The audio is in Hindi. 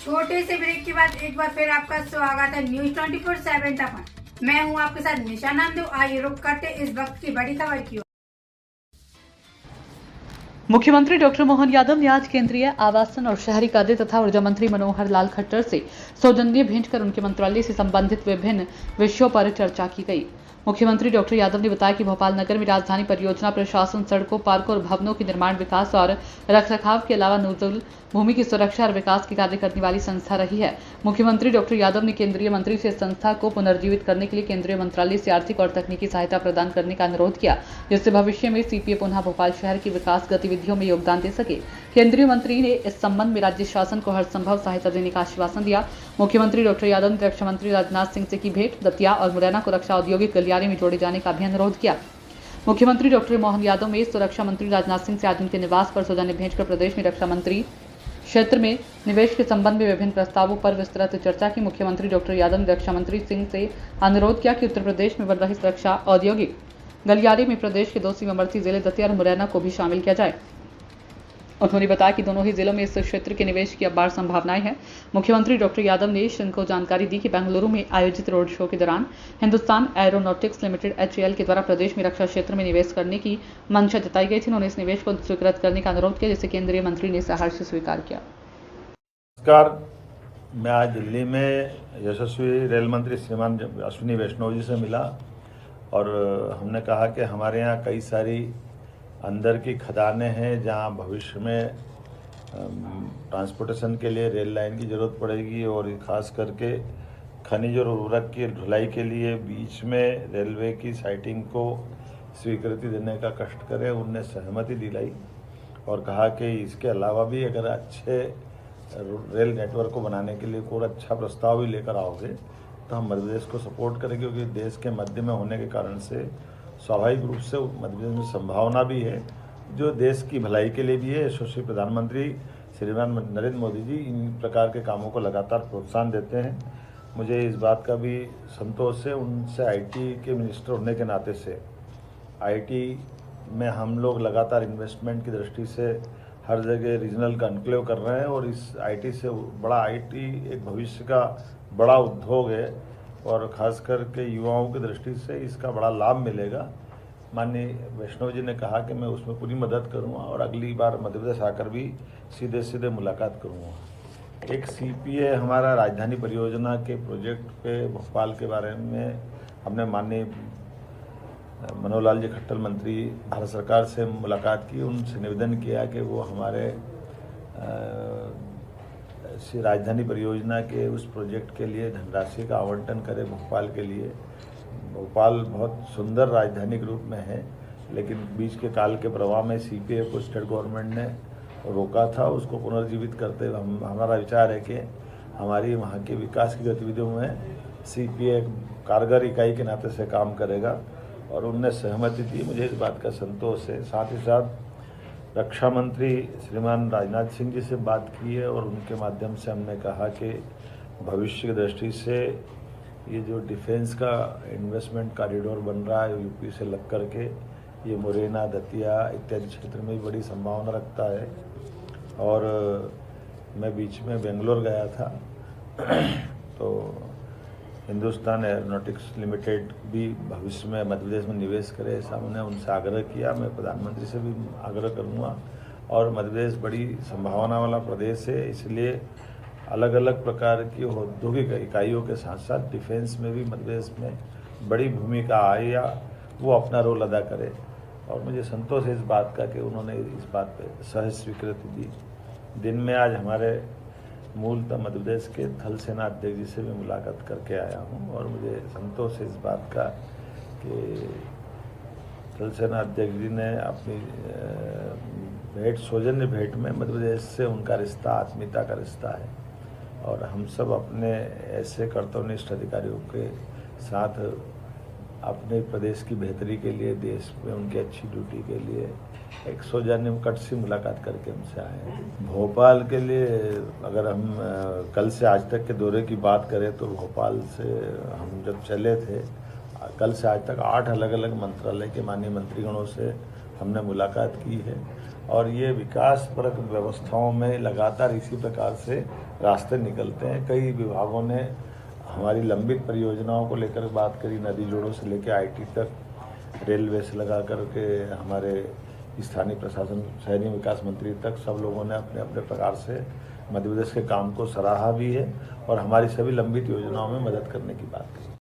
छोटे से ब्रेक के बाद एक बार फिर आपका स्वागत है न्यूज 24/7 तक। मैं हूं आपके साथ निशा नंदू। आइए रुक करते इस वक्त की बड़ी खबर की ओर। मुख्यमंत्री डॉक्टर मोहन यादव ने आज केंद्रीय आवासन और शहरी कार्य तथा ऊर्जा मंत्री मनोहर लाल खट्टर से सौजन्य भेंट कर उनके मंत्रालय से संबंधित विभिन्न विषयों पर चर्चा की गई। मुख्यमंत्री डॉक्टर यादव ने बताया कि भोपाल नगर में राजधानी परियोजना प्रशासन सड़कों, पार्कों और भवनों के निर्माण, विकास और रखरखाव के अलावा नूतन भूमि की सुरक्षा और विकास के कार्य करने वाली संस्था रही है। मुख्यमंत्री डॉक्टर यादव ने केंद्रीय मंत्री से संस्था को पुनर्जीवित करने के लिए केंद्रीय मंत्रालय से आर्थिक और तकनीकी सहायता प्रदान करने का अनुरोध किया, जिससे भविष्य में सीपीए पुनः भोपाल शहर की विकास गतिविधियों में योगदान दे सके। केंद्रीय मंत्री ने इस संबंध में राज्य शासन को हर संभव सहायता देने का आश्वासन दिया। मुख्यमंत्री डॉक्टर यादव ने रक्षा मंत्री राजनाथ सिंह से की भेंट, दतिया और मुरैना को रक्षा औद्योगिक गलियारे में जोड़े जाने का भी अनुरोध किया। मुख्यमंत्री डॉक्टर मोहन यादव ने सुरक्षा मंत्री राजनाथ सिंह से आज उनके निवास पर सौजन्य भेंट कर प्रदेश में रक्षा मंत्री क्षेत्र में निवेश के संबंध में विभिन्न प्रस्तावों पर विस्तृत चर्चा की। मुख्यमंत्री डॉक्टर यादव ने रक्षा मंत्री सिंह से अनुरोध किया कि उत्तर प्रदेश में बन रही रक्षा औद्योगिक गलियारे में प्रदेश के 2 सीमावर्ती जिले दतिया और मुरैना को भी शामिल किया जाए। उन्होंने बताया कि दोनों ही जिलों में इस क्षेत्र के निवेश की अपार संभावनाएं हैं। मुख्यमंत्री डॉक्टर यादव ने इनको जानकारी दी कि बेंगलुरु में आयोजित रोड शो के दौरान हिंदुस्तान एरोनॉटिक्स लिमिटेड HAL के द्वारा प्रदेश में रक्षा क्षेत्र में निवेश करने की मंशा जताई गई थी। उन्होंने इस निवेश को स्वीकृत करने का अनुरोध किया, जिसे केंद्रीय मंत्री ने सहर्ष स्वीकार किया। नमस्कार, मैं आज दिल्ली में यशस्वी रेल मंत्री श्रीमान अश्विनी वैष्णव जी से मिला और हमने कहा कि हमारे यहाँ कई सारी अंदर की खदानें हैं जहाँ भविष्य में ट्रांसपोर्टेशन के लिए रेल लाइन की ज़रूरत पड़ेगी और ख़ास करके खनिज और उर्वरक की ढुलाई के लिए बीच में रेलवे की साइटिंग को स्वीकृति देने का कष्ट करें। उनने सहमति दिलाई और कहा कि इसके अलावा भी अगर अच्छे रेल नेटवर्क को बनाने के लिए कोई अच्छा प्रस्ताव भी लेकर आओगे तो हम मध्य प्रदेश को सपोर्ट करेंगे, क्योंकि देश के मध्य में होने के कारण से स्वाभाविक रूप से मध्य प्रदेश में संभावना भी है जो देश की भलाई के लिए भी है। यशस्वी प्रधानमंत्री श्रीमान नरेंद्र मोदी जी इन प्रकार के कामों को लगातार प्रोत्साहन देते हैं। मुझे इस बात का भी संतोष है उनसे IT के मिनिस्टर होने के नाते से IT में हम लोग लगातार इन्वेस्टमेंट की दृष्टि से हर जगह रीजनल कॉन्क्लेव कर रहे हैं और इस IT से बड़ा IT एक भविष्य का बड़ा उद्योग है और ख़ास करके युवाओं की दृष्टि से इसका बड़ा लाभ मिलेगा। माननीय वैष्णव जी ने कहा कि मैं उसमें पूरी मदद करूंगा और अगली बार मध्य प्रदेश आकर भी सीधे सीधे मुलाकात करूंगा। एक CPA हमारा राजधानी परियोजना के प्रोजेक्ट पे भोपाल के बारे में हमने माननीय मनोहर लाल जी खट्टर मंत्री भारत सरकार से मुलाकात की, उनसे निवेदन किया कि वो हमारे राजधानी परियोजना के उस प्रोजेक्ट के लिए धनराशि का आवंटन करें भोपाल के लिए। भोपाल बहुत सुंदर राजधानी के रूप में है, लेकिन बीच के काल के प्रवाह में CPA को स्टेट गवर्नमेंट ने रोका था। उसको पुनर्जीवित करते हुए हमारा विचार है कि हमारी वहाँ के विकास की गतिविधियों में CPA एक कारगर इकाई के नाते से काम करेगा और उनने सहमति दी। मुझे इस बात का संतोष है। साथ ही साथ रक्षा मंत्री श्रीमान राजनाथ सिंह जी से बात की है और उनके माध्यम से हमने कहा कि भविष्य की दृष्टि से ये जो डिफेंस का इन्वेस्टमेंट कॉरिडोर बन रहा है UP से लग कर के ये मुरैना, दतिया इत्यादि क्षेत्र में भी बड़ी संभावना रखता है। और मैं बीच में बेंगलोर गया था तो हिंदुस्तान एरोनॉटिक्स लिमिटेड भी भविष्य में मध्य प्रदेश में निवेश करे, ऐसा मैंने उनसे आग्रह किया। मैं प्रधानमंत्री से भी आग्रह करूँगा और मध्य प्रदेश बड़ी संभावना वाला प्रदेश है, इसलिए अलग अलग प्रकार की औद्योगिक इकाइयों के साथ साथ डिफेंस में भी मध्य प्रदेश में बड़ी भूमिका आए या वो अपना रोल अदा करे। और मुझे संतोष है इस बात का कि उन्होंने इस बात पर सहज स्वीकृति दी। दिन में आज हमारे मूलतः मध्य प्रदेश के थल सेना अध्यक्ष जी से भी मुलाकात करके आया हूं और मुझे संतोष है इस बात का कि थल सेना अध्यक्ष जी ने अपनी भेंट सौजन्य भेंट में मध्य प्रदेश से उनका रिश्ता आत्मीयता का रिश्ता है और हम सब अपने ऐसे कर्तव्यनिष्ठ अधिकारियों के साथ अपने प्रदेश की बेहतरी के लिए, देश में उनकी अच्छी ड्यूटी के लिए एक सौजन्य कट सी मुलाकात करके हमसे आए हैं। भोपाल के लिए अगर हम कल से आज तक के दौरे की बात करें तो भोपाल से हम जब चले थे, कल से आज तक 8 अलग अलग मंत्रालय के माननीय मंत्रीगणों से हमने मुलाकात की है और ये विकासपरक व्यवस्थाओं में लगातार इसी प्रकार से रास्ते निकलते हैं। कई विभागों ने हमारी लंबित परियोजनाओं को लेकर बात करी, नदी जोड़ों से लेकर आईटी तक, रेलवे से लगा कर के हमारे स्थानीय प्रशासन, शहरी विकास मंत्री तक, सब लोगों ने अपने अपने प्रकार से मध्य प्रदेश के काम को सराहा भी है और हमारी सभी लंबित योजनाओं में मदद करने की बात की।